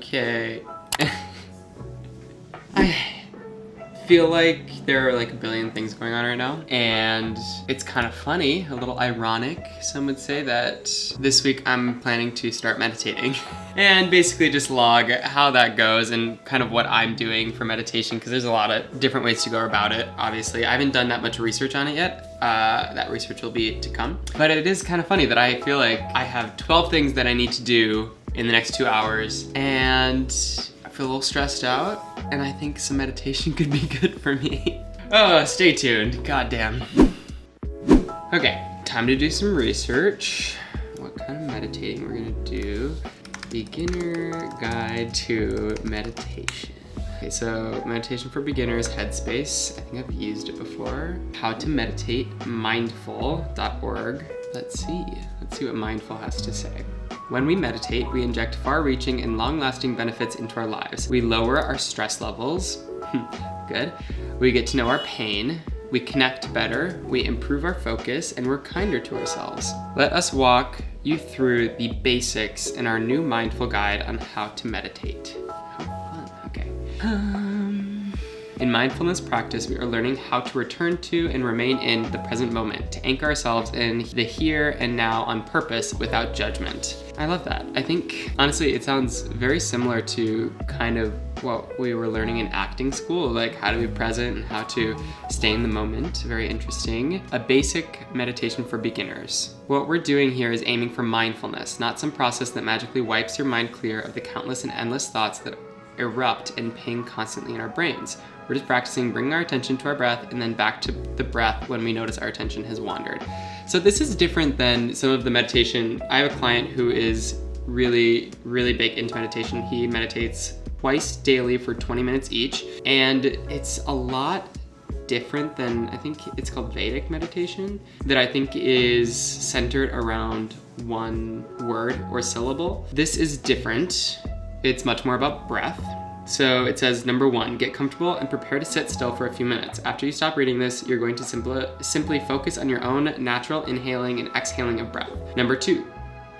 Okay. I feel like there are like a billion things going on right now, and it's kind of funny, a little ironic, some would say, that this week I'm planning to start meditating and basically just log how that goes and kind of what I'm doing for meditation, because there's a lot of different ways to go about it. Obviously, I haven't done that much research on it yet. That research will be to come, but it is kind of funny that I feel like I have 12 things that I need to do in the next 2 hours, and I feel a little stressed out, and I think some meditation could be good for me. Oh, stay tuned. Goddamn. Okay, time to do some research. What kind of meditating we're gonna do? Beginner guide to meditation. Okay, so meditation for beginners, Headspace. I think I've used it before. How to meditate, mindful.org. Let's see what mindful has to say. When we meditate, we inject far-reaching and long-lasting benefits into our lives. We lower our stress levels. Good. We get to know our pain. We connect better. We improve our focus, and we're kinder to ourselves. Let us walk you through the basics in our new mindful guide on how to meditate. How fun. Okay. In mindfulness practice, we are learning how to return to and remain in the present moment, to anchor ourselves in the here and now on purpose without judgment. I love that. I think, honestly, it sounds very similar to kind of what we were learning in acting school, like how to be present and how to stay in the moment. Very interesting. A basic meditation for beginners. What we're doing here is aiming for mindfulness, not some process that magically wipes your mind clear of the countless and endless thoughts that erupt and ping constantly in our brains. We're just practicing bringing our attention to our breath and then back to the breath when we notice our attention has wandered. So this is different than some of the meditation. I have a client who is really, really big into meditation. He meditates twice daily for 20 minutes each, and it's a lot different than, I think it's called Vedic meditation, that I think is centered around one word or syllable. This is different. It's much more about breath. So it says, number 1, get comfortable and prepare to sit still for a few minutes. After you stop reading this, you're going to simply focus on your own natural inhaling and exhaling of breath. Number 2,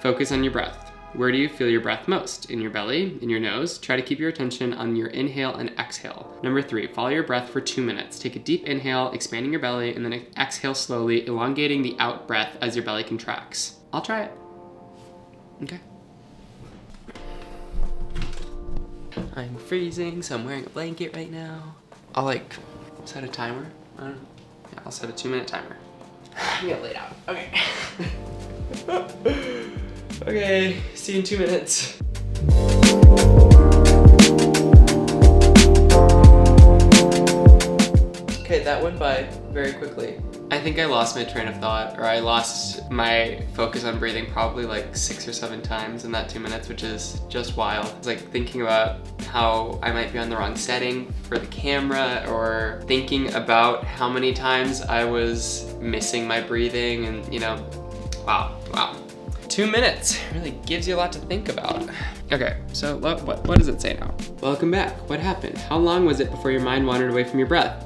focus on your breath. Where do you feel your breath most? In your belly? In your nose? Try to keep your attention on your inhale and exhale. Number 3, follow your breath for 2 minutes. Take a deep inhale, expanding your belly, and then exhale slowly, elongating the out breath as your belly contracts. I'll try it. Okay. I'm freezing, so I'm wearing a blanket right now. I'll set a timer. I don't know. Yeah, I'll set a 2-minute timer. I'm gonna lay it out. Okay. Okay, see you in 2 minutes. Okay, that went by very quickly. I think I lost my train of thought, or I lost my focus on breathing probably like 6 or 7 times in that 2 minutes, which is just wild. It's like thinking about how I might be on the wrong setting for the camera, or thinking about how many times I was missing my breathing, and wow. 2 minutes really gives you a lot to think about. Okay, so what does it say now? Welcome back. What happened? How long was it before your mind wandered away from your breath?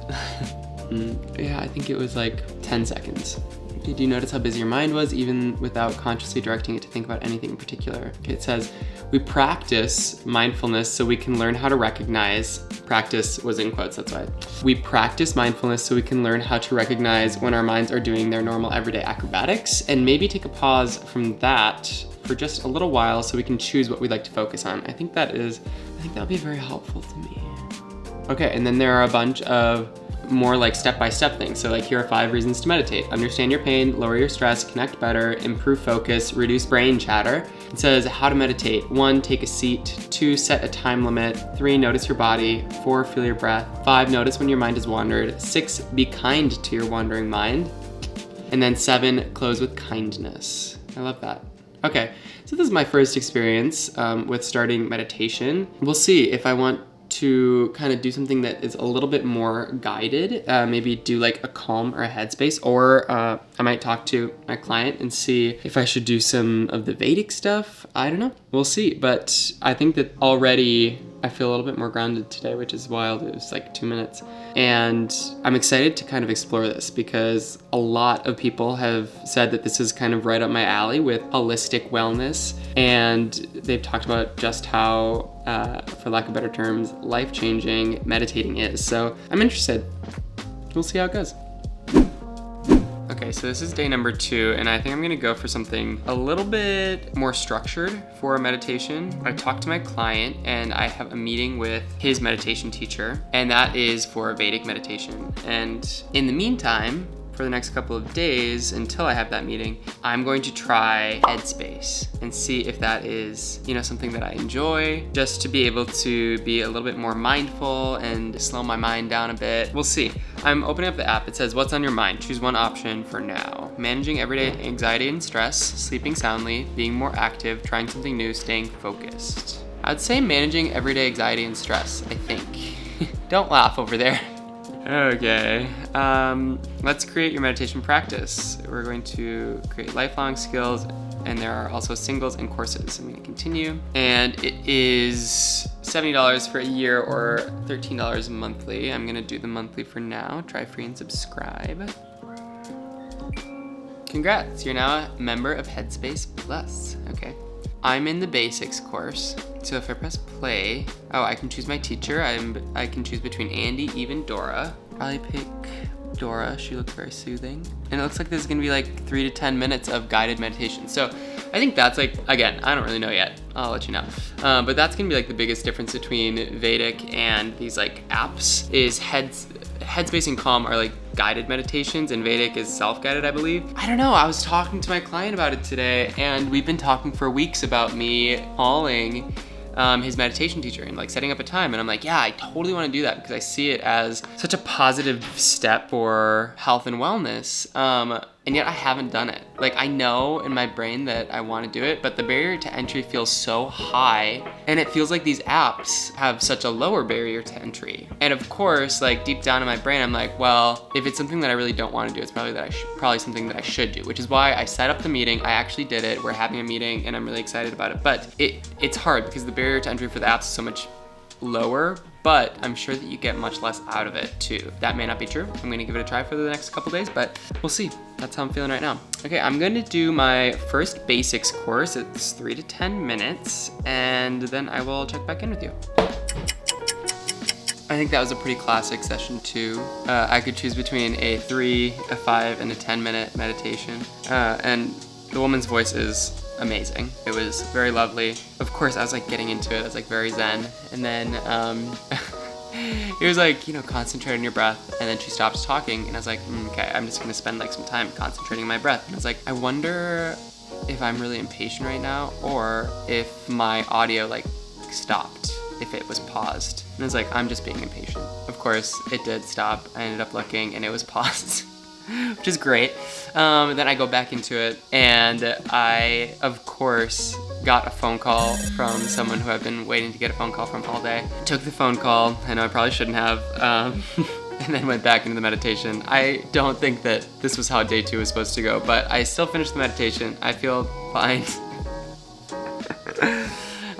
Yeah, I think it was like 10 seconds. Did you notice how busy your mind was, even without consciously directing it to think about anything in particular? Okay, it says, we practice mindfulness so we can learn how to recognize, practice was in quotes, that's why. We practice mindfulness so we can learn how to recognize when our minds are doing their normal everyday acrobatics, and maybe take a pause from that for just a little while so we can choose what we'd like to focus on. I think that'll be very helpful to me. Okay, and then there are a bunch of more like step-by-step things. So like, here are 5 reasons to meditate. Understand your pain, lower your stress, connect better, improve focus, reduce brain chatter. It says how to meditate. 1, take a seat. 2, set a time limit. 3, notice your body. 4, feel your breath. 5, notice when your mind has wandered. 6, be kind to your wandering mind. And then 7, close with kindness. I love that. Okay, so this is my first experience with starting meditation. We'll see if I want to kind of do something that is a little bit more guided, maybe do like a Calm or a Headspace, or I might talk to my client and see if I should do some of the Vedic stuff. I don't know, we'll see. But I think that already I feel a little bit more grounded today, which is wild. It was like 2 minutes. And I'm excited to kind of explore this because a lot of people have said that this is kind of right up my alley with holistic wellness. And they've talked about just how, for lack of better terms, life-changing meditating is. So I'm interested. We'll see how it goes. Okay, so this is day number 2, and I think I'm gonna go for something a little bit more structured for a meditation. I talked to my client, and I have a meeting with his meditation teacher, and that is for Vedic meditation. And in the meantime, for the next couple of days until I have that meeting, I'm going to try Headspace and see if that is, something that I enjoy, just to be able to be a little bit more mindful and slow my mind down a bit. We'll see. I'm opening up the app. It says, what's on your mind? Choose one option for now. Managing everyday anxiety and stress, sleeping soundly, being more active, trying something new, staying focused. I'd say managing everyday anxiety and stress, I think. Don't laugh over there. Okay, let's create your meditation practice. We're going to create lifelong skills, and there are also singles and courses. I'm going to continue, and it is $70 for a year or $13 monthly. I'm going to do the monthly for now. Try free and subscribe. Congrats, you're now a member of Headspace Plus. Okay. I'm in the basics course, so if I press play, I can choose my teacher. I can choose between Andy, Eve, and Dora. Probably pick Dora. She looks very soothing. And it looks like there's gonna be like 3 to 10 minutes of guided meditation. So I think that's like, again, I don't really know yet. I'll let you know. But that's gonna be like the biggest difference between Vedic and these like apps is Headspace and Calm are like guided meditations, and Vedic is self-guided, I believe. I don't know, I was talking to my client about it today, and we've been talking for weeks about me calling his meditation teacher and like setting up a time, and I'm like, yeah, I totally want to do that because I see it as such a positive step for health and wellness. And yet I haven't done it. Like, I know in my brain that I want to do it, but the barrier to entry feels so high, and it feels like these apps have such a lower barrier to entry. And of course, like deep down in my brain, I'm like, well, if it's something that I really don't want to do, it's probably something that I should do, which is why I set up the meeting. I actually did it. We're having a meeting, and I'm really excited about it. But it's hard because the barrier to entry for the apps is so much lower, but I'm sure that you get much less out of it too. That may not be true. I'm gonna give it a try for the next couple days, but we'll see. That's how I'm feeling right now. Okay, I'm gonna do my first basics course. It's 3 to 10 minutes, and then I will check back in with you. I think that was a pretty classic session too. I could choose between a 3, a 5, and a 10-minute meditation. And the woman's voice is amazing. It was very lovely. Of course, I was like getting into it. I was like very zen. And then it was like, concentrate on your breath. And then she stops talking, and I was like, okay, I'm just gonna spend like some time concentrating on my breath. And I was like, I wonder if I'm really impatient right now, or if my audio like stopped, if it was paused. And I was like, I'm just being impatient. Of course, it did stop. I ended up looking, and it was paused. Which is great. Then I go back into it, and I, of course, got a phone call from someone who I've been waiting to get a phone call from all day. Took the phone call. I know I probably shouldn't have. And then went back into the meditation. I don't think that this was how day 2 was supposed to go, but I still finished the meditation. I feel fine.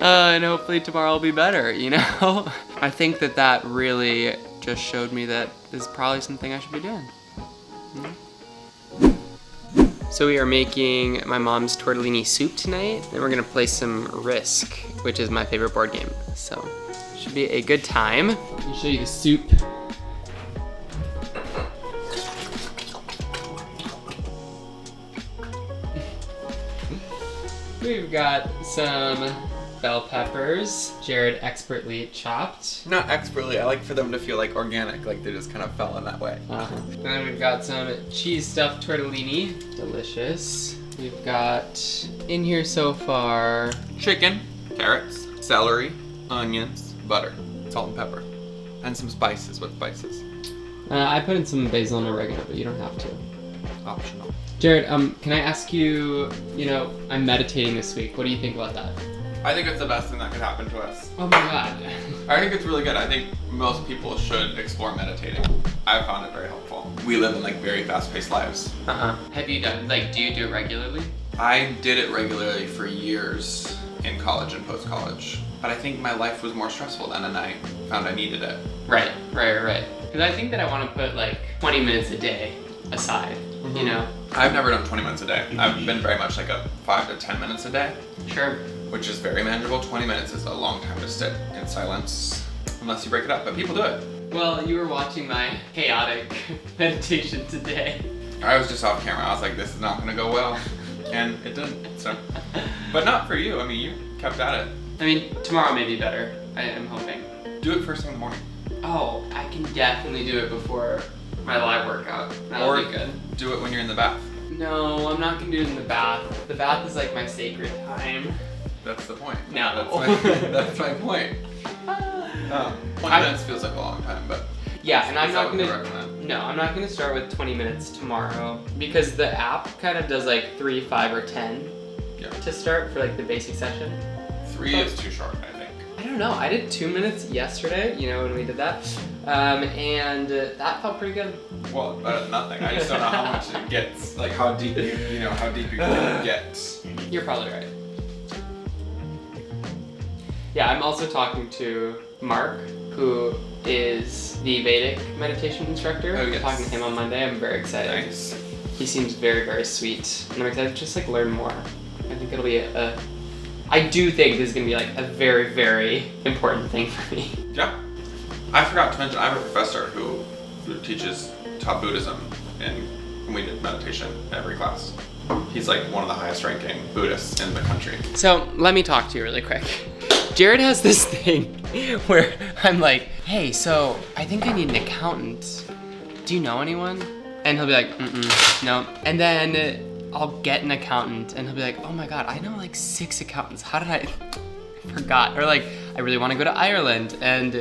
And hopefully tomorrow will be better, I think that really just showed me that this is probably something I should be doing. So we are making my mom's tortellini soup tonight, and we're gonna play some Risk, which is my favorite board game. So it should be a good time. Let me show you the soup. We've got some bell peppers, Jared expertly chopped. Not expertly, I like for them to feel like organic, like they just kind of fell in that way. And then we've got some cheese stuffed tortellini, delicious. We've got in here so far Chicken, carrots, celery, onions, butter, salt and pepper, and some spices. What spices? I put in some basil and oregano, but you don't have to. Optional. Jared, can I ask you, I'm meditating this week. What do you think about that? I think it's the best thing that could happen to us. Oh my god. I think it's really good. I think most people should explore meditating. I've found it very helpful. We live in very fast-paced lives. Have you done, do you do it regularly? I did it regularly for years in college and post-college. but I think my life was more stressful then and I found I needed it. Right. Because I think that I want to put like 20 minutes a day aside, you know? I've never done 20 minutes a day. I've been very much like a 5 to 10 minutes a day. Sure. Which is very manageable. 20 minutes is a long time to sit in silence unless you break it up, but people do it. Well, you were watching my chaotic meditation today. I was just off camera. I was like, this is not gonna go well. And it didn't, so. But not for you. I mean, you kept at it. I mean, tomorrow may be better. I am hoping. Do it first thing in the morning. Oh, I can definitely do it before my live workout. That'll be good. Do it when you're in the bath. No, I'm not gonna do it in the bath. The bath is like my sacred time. That's the point. No. That's my point. 20 minutes feels like a long time, but yeah, and I'm not what you gonna. recommend? No, I'm not gonna start with 20 minutes tomorrow because the app kind of does like 3, 5, or 10 to start for like the basic session. 3 is too short, I think. I don't know. I did 2 minutes yesterday. You know when we did that, and that felt pretty good. Well, better than nothing. I just don't know how much it gets, like how deep how deep you can get. You're probably right. Yeah, I'm also talking to Mark, who is the Vedic meditation instructor. Oh, yes. I'm talking to him on Monday. I'm very excited. Nice. He seems very, very sweet, and I'm excited to just like learn more. I think it'll be I do think this is gonna be like a very, very important thing for me. Yeah. I forgot to mention, I have a professor who taught Buddhism, and we did meditation in every class. He's like one of the highest ranking Buddhists in the country. So let me talk to you really quick. Jared has this thing where I'm like, hey, so I think I need an accountant. Do you know anyone? And he'll be like, no. And then I'll get an accountant and he'll be like, oh my God, I know like 6 accountants. How did I forgot? Or like, I really want to go to Ireland. And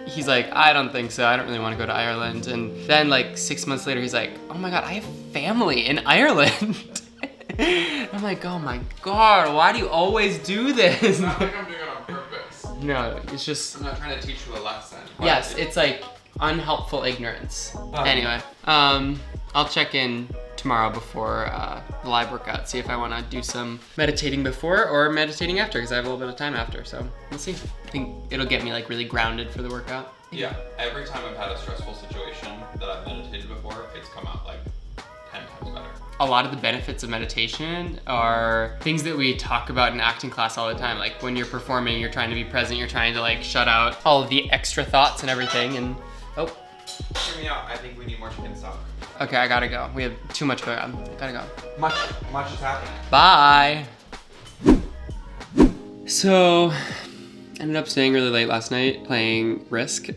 he's like, I don't think so. I don't really want to go to Ireland. And then like 6 months later, he's like, oh my God, I have family in Ireland. I'm like, oh my God, why do you always do this? It's not like I'm doing it on purpose. No, it's just... I'm not trying to teach you a lesson. Yes, it's like unhelpful ignorance. Anyway, I'll check in tomorrow before the live workout, see if I want to do some meditating before or meditating after, because I have a little bit of time after, so we'll see. I think it'll get me like really grounded for the workout. Yeah, every time I've had a stressful situation that I've meditated before, it's come out like 10 times better. A lot of the benefits of meditation are things that we talk about in acting class all the time. Like when you're performing, you're trying to be present, you're trying to like shut out all of the extra thoughts and everything. And hear me out. I think we need more chicken stock. Okay, I gotta go. We have too much going on. Gotta go. Much is happening. Bye. So, ended up staying really late last night playing Risk.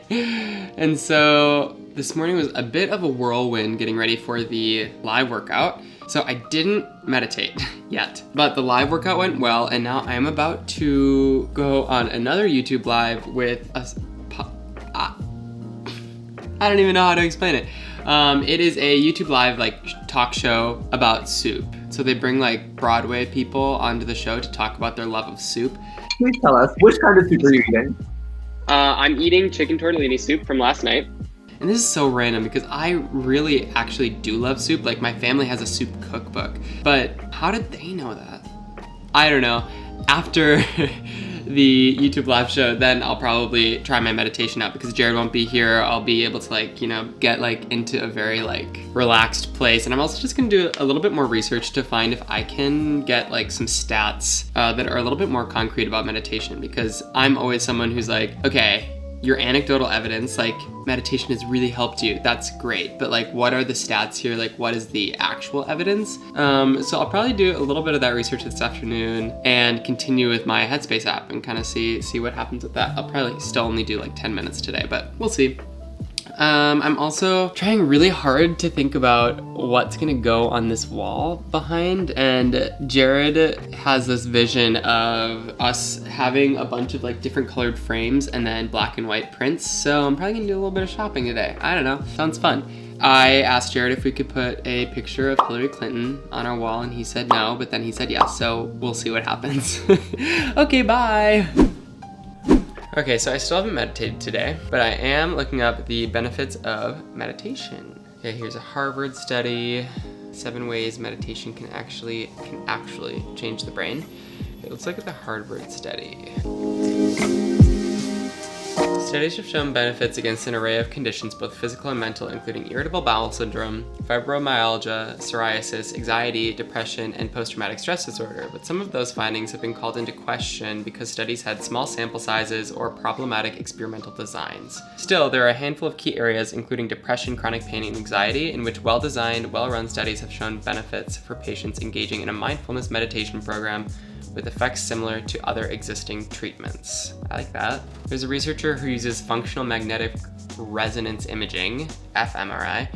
And so this morning was a bit of a whirlwind getting ready for the live workout. So I didn't meditate yet, but the live workout went well, and now I'm about to go on another YouTube live with I don't even know how to explain it. It is a YouTube live like talk show about soup. So they bring like Broadway people onto the show to talk about their love of soup. Please tell us, which kind of soup are you eating? I'm eating chicken tortellini soup from last night. And this is so random because I really actually do love soup. Like my family has a soup cookbook, but how did they know that? I don't know. After the YouTube live show, then I'll probably try my meditation out because Jared won't be here. I'll be able to like, you know, get like into a very like relaxed place. And I'm also just gonna do a little bit more research to find if I can get like some stats that are a little bit more concrete about meditation, because I'm always someone who's like, okay, your anecdotal evidence, like meditation has really helped you. That's great. But like, what are the stats here? Like, what is the actual evidence? So I'll probably do a little bit of that research this afternoon and continue with my Headspace app and kind of see what happens with that. I'll probably still only do like 10 minutes today, but we'll see. I'm also trying really hard to think about what's gonna go on this wall behind, and Jared has this vision of us having a bunch of like different colored frames and then black and white prints. So I'm probably gonna do a little bit of shopping today. I don't know, sounds fun. I asked Jared if we could put a picture of Hillary Clinton on our wall, and he said no, but then he said yes, so we'll see what happens. Okay, bye. Okay, so I still haven't meditated today, but I am looking up the benefits of meditation. Okay, here's a Harvard study, 7 ways meditation can actually change the brain. Let's look at the Harvard study. Studies have shown benefits against an array of conditions, both physical and mental, including irritable bowel syndrome, fibromyalgia, psoriasis, anxiety, depression, and post-traumatic stress disorder. But some of those findings have been called into question because studies had small sample sizes or problematic experimental designs. Still, there are a handful of key areas, including depression, chronic pain, and anxiety, in which well-designed, well-run studies have shown benefits for patients engaging in a mindfulness meditation program with effects similar to other existing treatments. I like that. There's a researcher who uses functional magnetic resonance imaging, fMRI,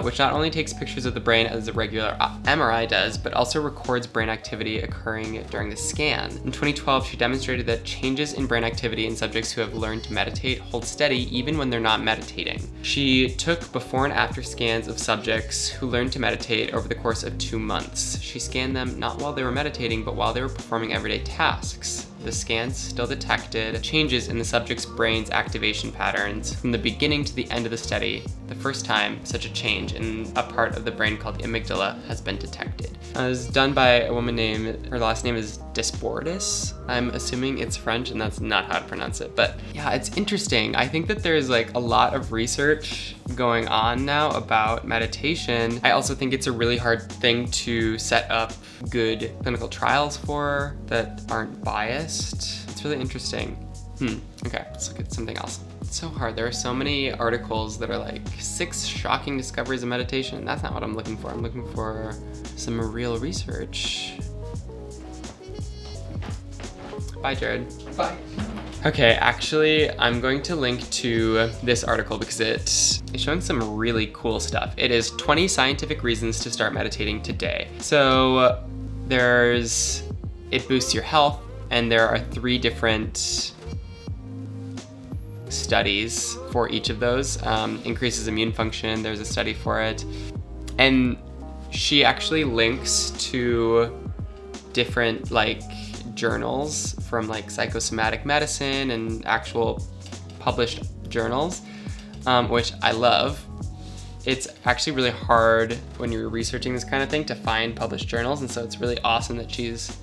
which not only takes pictures of the brain as a regular MRI does, but also records brain activity occurring during the scan. In 2012, she demonstrated that changes in brain activity in subjects who have learned to meditate hold steady even when they're not meditating. She took before and after scans of subjects who learned to meditate over the course of 2 months. She scanned them not while they were meditating, but while they were performing everyday tasks. The scans still detected changes in the subject's brain's activation patterns from the beginning to the end of the study, the first time such a change in a part of the brain called the amygdala has been detected. It was done by a woman named, her last name is Desbordes. I'm assuming it's French and that's not how to pronounce it, but yeah, it's interesting. I think that there's like a lot of research going on now about meditation. I also think it's a really hard thing to set up good clinical trials for that aren't biased. It's really interesting. Okay, let's look at something else. It's so hard. There are so many articles that are like 6 shocking discoveries of meditation. That's not what I'm looking for. I'm looking for some real research. Bye, Jared. Bye. Okay, actually, I'm going to link to this article because it's showing some really cool stuff. It is 20 scientific reasons to start meditating today. So it boosts your health, and there are 3 different studies for each of those. Increases immune function, there's a study for it. And she actually links to different journals from psychosomatic medicine and actual published journals, which I love. It's actually really hard when you're researching this kind of thing to find published journals, and so it's really awesome that she's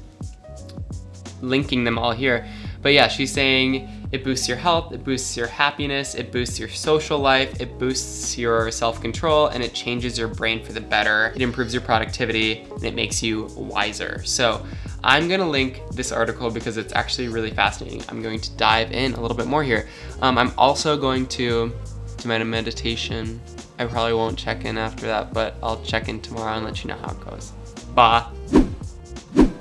linking them all here. But yeah, she's saying it boosts your health, it boosts your happiness, it boosts your social life, it boosts your self-control, and it changes your brain for the better. It improves your productivity, and it makes you wiser. So I'm gonna link this article because it's actually really fascinating. I'm going to dive in a little bit more here. I'm also going to do my meditation. I probably won't check in after that, but I'll check in tomorrow and let you know how it goes. Bye.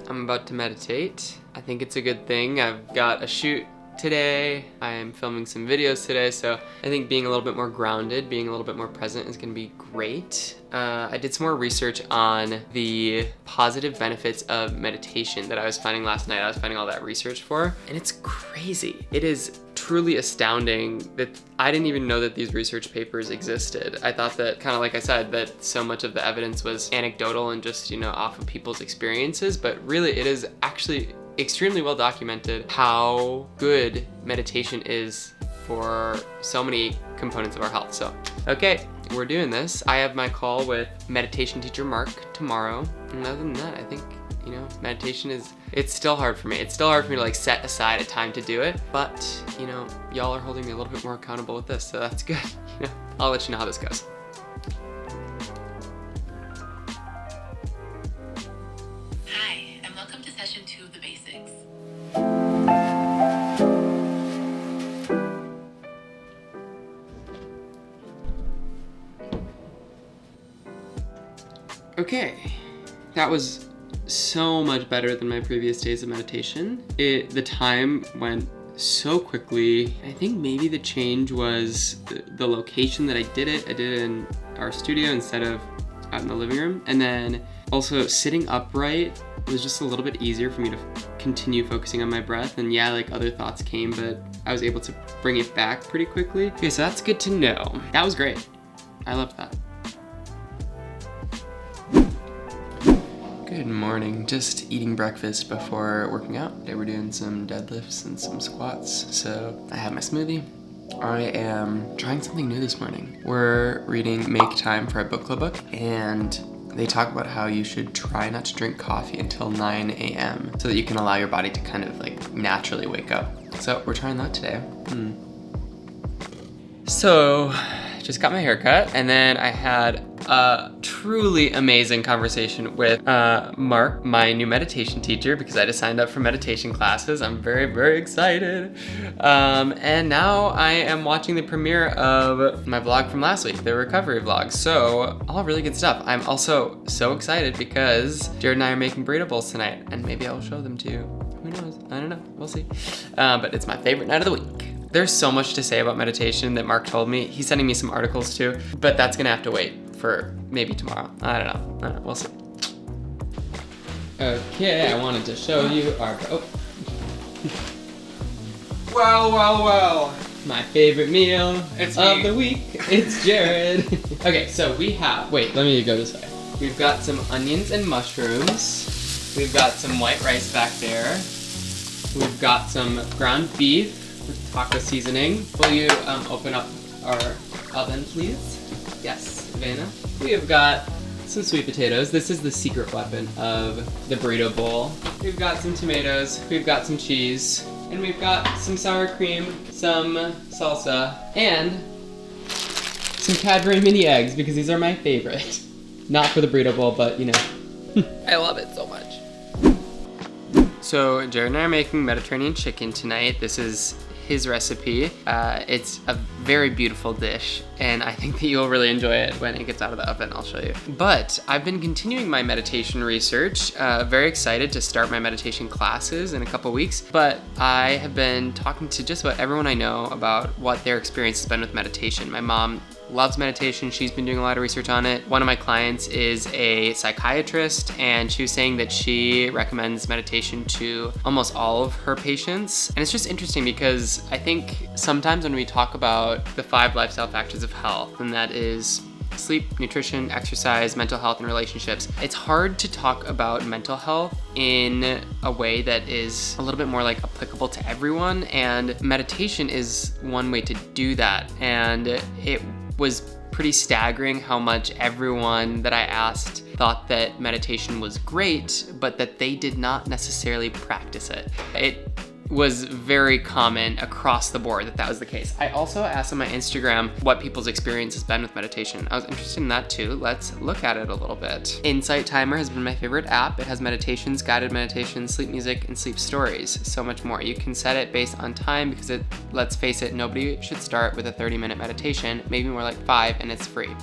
I'm about to meditate. I think it's a good thing. I've got a shoot today. I'm filming some videos today, so I think being a little bit more grounded, being a little bit more present is gonna be great. I did some more research on the positive benefits of meditation that I was finding last night. I was finding all that research for, and it's crazy. It is truly astounding that I didn't even know that these research papers existed. I thought that, kind of like I said, that so much of the evidence was anecdotal and just, off of people's experiences, but really it is actually extremely well documented how good meditation is for so many components of our health. So, okay, we're doing this. I have my call with meditation teacher Mark tomorrow. And other than that, I think, meditation it's still hard for me. It's still hard for me to set aside a time to do it, but y'all are holding me a little bit more accountable with this, so that's good. I'll let you know how this goes. Hi, and welcome to session 2 of the basics. Okay, that was so much better than my previous days of meditation. The time went so quickly. I think maybe the change was the location that I did it. I did it in our studio instead of out in the living room. And then also sitting upright was just a little bit easier for me to continue focusing on my breath. And yeah, other thoughts came, but I was able to bring it back pretty quickly. Okay, so that's good to know. That was great. I loved that. Good morning. Just eating breakfast before working out. Today we're doing some deadlifts and some squats. So I have my smoothie. I am trying something new this morning. We're reading Make Time for a Book Club book, and they talk about how you should try not to drink coffee until 9 a.m. so that you can allow your body to kind of like naturally wake up. So we're trying that today. So just got my hair cut, and then I had a truly amazing conversation with Mark, my new meditation teacher, because I just signed up for meditation classes. I'm very, very excited. And now I am watching the premiere of my vlog from last week, the recovery vlog. So all really good stuff. I'm also so excited because Jared and I are making burrito bowls tonight, and maybe I'll show them to you. Who knows? I don't know. We'll see. But it's my favorite night of the week. There's so much to say about meditation that Mark told me. He's sending me some articles too, but that's gonna have to wait for maybe tomorrow. I don't know, we'll see. Okay, I wanted to show you our, Well. my favorite meal It's of me. the week. It's Jared. Okay, so we have, wait, let me go this way. We've got some onions and mushrooms. We've got some white rice back there. We've got some ground beef with taco seasoning. Will you open up our oven, please? Yes, Savannah. We have got some sweet potatoes. This is the secret weapon of the burrito bowl. We've got some tomatoes. We've got some cheese. And we've got some sour cream, some salsa, and some Cadbury mini eggs, because these are my favorite. Not for the burrito bowl, but you know. I love it so much. So Jared and I are making Mediterranean chicken tonight. This is his recipe. It's a very beautiful dish, and I think that you'll really enjoy it when it gets out of the oven. I'll show you. But I've been continuing my meditation research. Very excited to start my meditation classes in a couple weeks, but I have been talking to just about everyone I know about what their experience has been with meditation. My mom loves meditation. She's been doing a lot of research on it. One of my clients is a psychiatrist, and she was saying that she recommends meditation to almost all of her patients. And it's just interesting because I think sometimes when we talk about the 5 lifestyle factors of health, and that is sleep, nutrition, exercise, mental health, and relationships, it's hard to talk about mental health in a way that is a little bit more like applicable to everyone, and meditation is one way to do that. And it was pretty staggering how much everyone that I asked thought that meditation was great, but that they did not necessarily practice it. It was very common across the board that was the case. I also asked on my Instagram what people's experience has been with meditation. I was interested in that too. Let's look at it a little bit. Insight Timer has been my favorite app. It has meditations, guided meditations, sleep music, and sleep stories. So much more. You can set it based on time because let's face it, nobody should start with a 30-minute meditation, maybe more like 5, and it's free.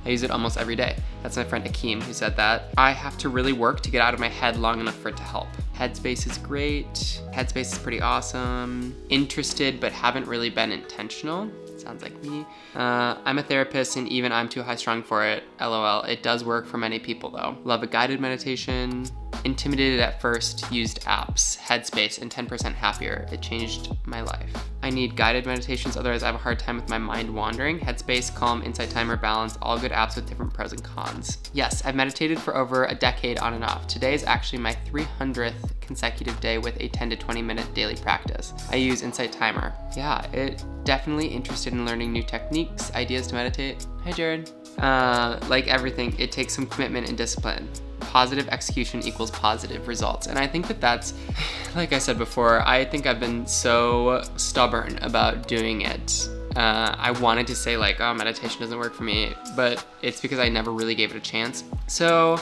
I use it almost every day. That's my friend Akeem who said that. I have to really work to get out of my head long enough for it to help. Headspace is great. Headspace is pretty awesome. Interested, but haven't really been intentional. Sounds like me. I'm a therapist, and even I'm too high strung for it. LOL. It does work for many people though. Love a guided meditation. Intimidated at first, used apps, Headspace, and 10% happier. It changed my life. I need guided meditations, otherwise I have a hard time with my mind wandering. Headspace, Calm, Insight Timer, Balance, all good apps with different pros and cons. Yes, I've meditated for over a decade on and off. Today is actually my 300th consecutive day with a 10 to 20 minute daily practice. I use Insight Timer. Yeah, it definitely interested in learning new techniques, ideas to meditate. Hi, Jared. Like everything, it takes some commitment and discipline. Positive execution equals positive results. And I think that that's, like I said before, I think I've been so stubborn about doing it. I wanted to say like, oh, meditation doesn't work for me, but it's because I never really gave it a chance. So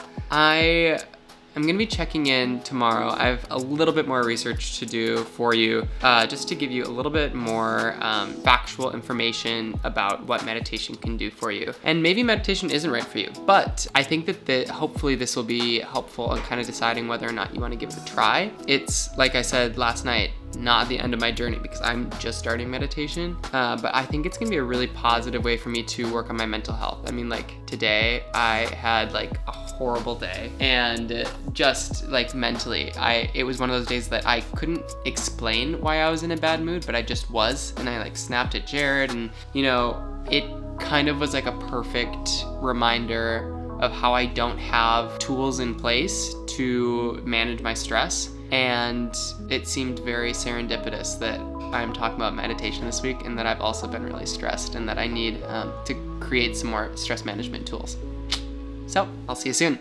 I'm gonna be checking in tomorrow. I have a little bit more research to do for you, just to give you a little bit more factual information about what meditation can do for you. And maybe meditation isn't right for you, but I think that hopefully this will be helpful in kind of deciding whether or not you wanna give it a try. It's, like I said last night, not the end of my journey because I'm just starting meditation, but I think it's gonna be a really positive way for me to work on my mental health. I mean, like today I had like a horrible day, and just like mentally, it was one of those days that I couldn't explain why I was in a bad mood, but I just was, and I like snapped at Jared, and you know, it kind of was like a perfect reminder of how I don't have tools in place to manage my stress. And it seemed very serendipitous that I'm talking about meditation this week, and that I've also been really stressed, and that I need to create some more stress management tools. So I'll see you soon.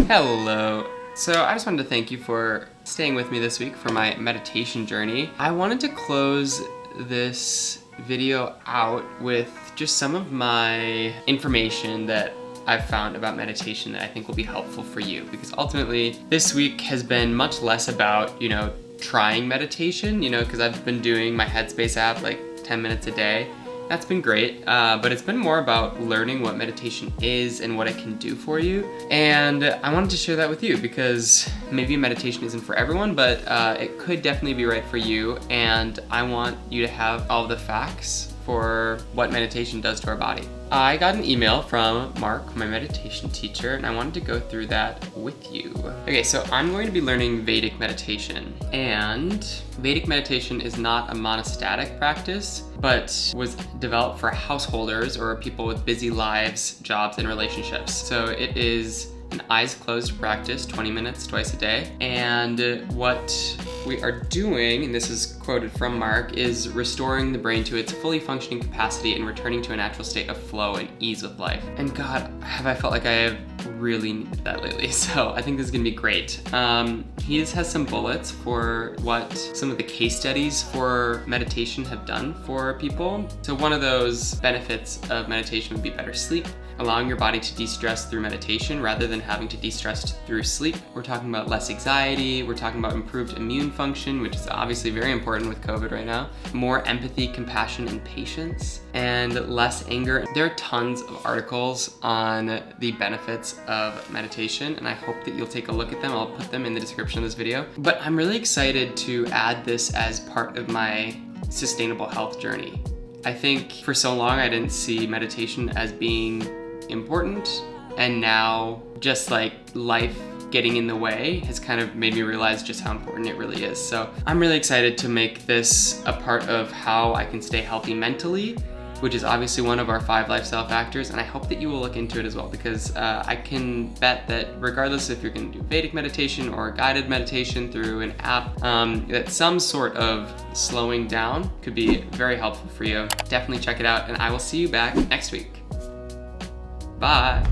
Hello. So I just wanted to thank you for staying with me this week for my meditation journey. I wanted to close this video out with just some of my information that I've found about meditation that I think will be helpful for you, because ultimately this week has been much less about, trying meditation, because I've been doing my Headspace app like 10 minutes a day. That's been great, but it's been more about learning what meditation is and what it can do for you. And I wanted to share that with you because maybe meditation isn't for everyone, but it could definitely be right for you. And I want you to have all the facts for what meditation does to our body. I got an email from Mark, my meditation teacher, and I wanted to go through that with you. Okay, so I'm going to be learning Vedic meditation, and Vedic meditation is not a monastic practice, but was developed for householders or people with busy lives, jobs, and relationships. So it is an eyes closed practice, 20 minutes twice a day. And what we are doing, and this is quoted from Mark, is restoring the brain to its fully functioning capacity and returning to a natural state of flow and ease with life. And God, have I felt like I have really needed that lately. So I think this is gonna be great. He just has some bullets for what some of the case studies for meditation have done for people. So one of those benefits of meditation would be better sleep, allowing your body to de-stress through meditation rather than having to de-stress through sleep. We're talking about less anxiety, we're talking about improved immune function, which is obviously very important with COVID right now, more empathy, compassion, and patience, and less anger. There are tons of articles on the benefits of meditation, and I hope that you'll take a look at them. I'll put them in the description of this video. But I'm really excited to add this as part of my sustainable health journey. I think for so long I didn't see meditation as being important, and now just like life getting in the way has kind of made me realize just how important it really is. So I'm really excited to make this a part of how I can stay healthy mentally, which is obviously one of our 5 lifestyle factors, and I hope that you will look into it as well, because I can bet that regardless if you're gonna do Vedic meditation or guided meditation through an app, that some sort of slowing down could be very helpful for you. Definitely check it out, and I will see you back next week. Bye.